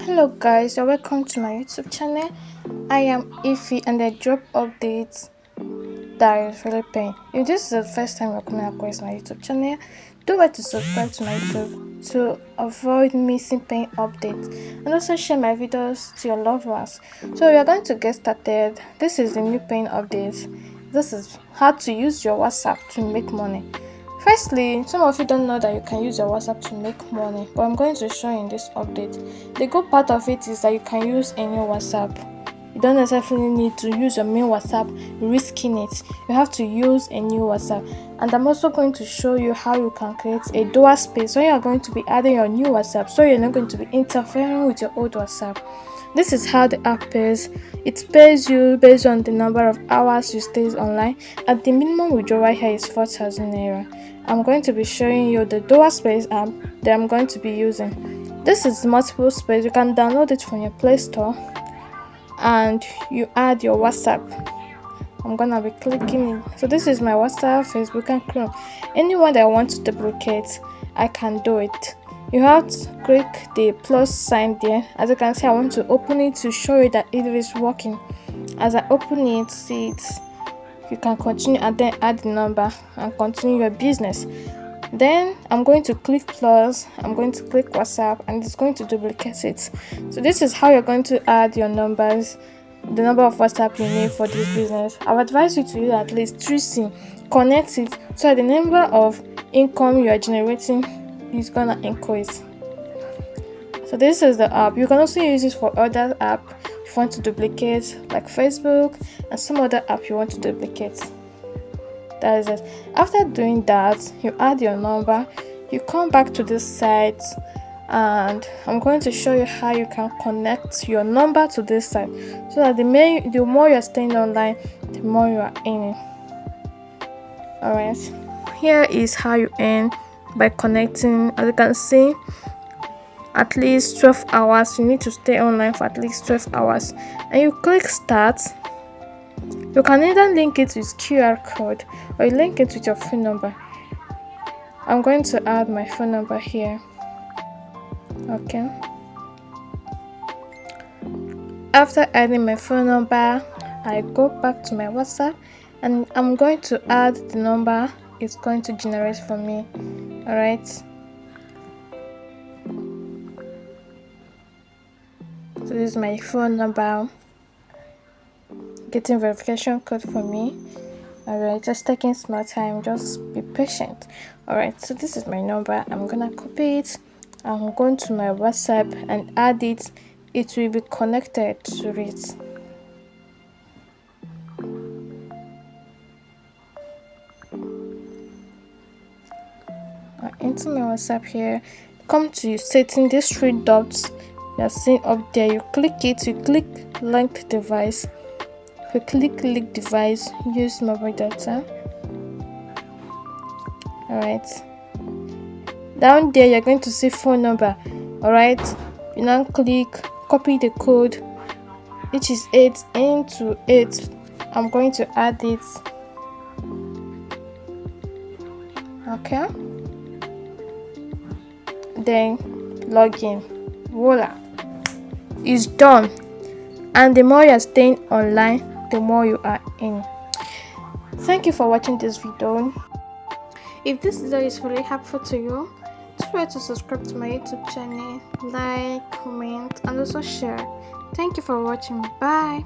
Hello guys, you're welcome to my YouTube channel. I am Ify and I drop updates that is really paying. If this is the first time you're coming across my YouTube channel, do well to subscribe to my YouTube to avoid missing paying updates, and also share my videos to your loved ones. So we are going to get started. This is the new paying update. This is how to use your WhatsApp to make money. Firstly, some of you don't know that you can use your WhatsApp to make money, but I'm going to show you in this update. The good part of it is that you can use any WhatsApp. You don't necessarily need to use your main WhatsApp, risking it. You have to use a new WhatsApp. And I'm also going to show you how you can create a dual space when you are going to be adding your new WhatsApp, so you're not going to be interfering with your old WhatsApp. This is how the app pays. It pays you based on the number of hours you stay online, and the minimum withdrawal here is 4,000 naira. I'm going to be showing you the dual space app that I'm going to be using. This is multiple space. You can download it from your Play Store and you add your WhatsApp. I'm gonna be clicking it. So this is my WhatsApp, Facebook, and Chrome. Anyone that I want to duplicate, I can do it. You have to click the plus sign there. As you can see, I want to open it to show you that it is working. As I open it, see it, you can continue and then add the number and continue your business. Then I'm going to click plus, I'm going to click WhatsApp, and it's going to duplicate it. So this is how you're going to add your numbers, the number of WhatsApp you need for this business. I would advise you to use at least 3 SIM, connect it so that the number of income you are generating is gonna increase. So this is the app. You can also use it for other app if you want to duplicate, like Facebook and some other app you want to duplicate. That is it. After doing that, you add your number, you come back to this site, and I'm going to show you how you can connect your number to this site, so that the more you're staying online, the more you are earning. Alright, here is how you earn by connecting. As you can see, at least 12 hours. You need to stay online for at least 12 hours, and you click start. You can either link it with QR code or you link it with your phone number. I'm going to add my phone number here. Okay. After adding my phone number, I go back to my WhatsApp and I'm going to add the number it's going to generate for me. Alright. So this is my phone number. Getting verification code for me. Alright, just taking small time, just be patient. Alright, so this is my number. I'm gonna copy it. I'm going to my WhatsApp and add it. It will be connected to it. I enter my WhatsApp here. Come to setting these 3 dots you are seeing up there. You click it, you click link device. If you click link device, use mobile data. Alright. Down there you're going to see phone number. Alright. You now click copy the code, which is 8 into 8. I'm going to add it. Okay. Then log in. Voila. It's done. And the more you're staying online, the more you are in. Thank you for watching this video. If this video is really helpful to you, try to subscribe to my YouTube channel, like, comment, and also share. Thank you for watching. Bye.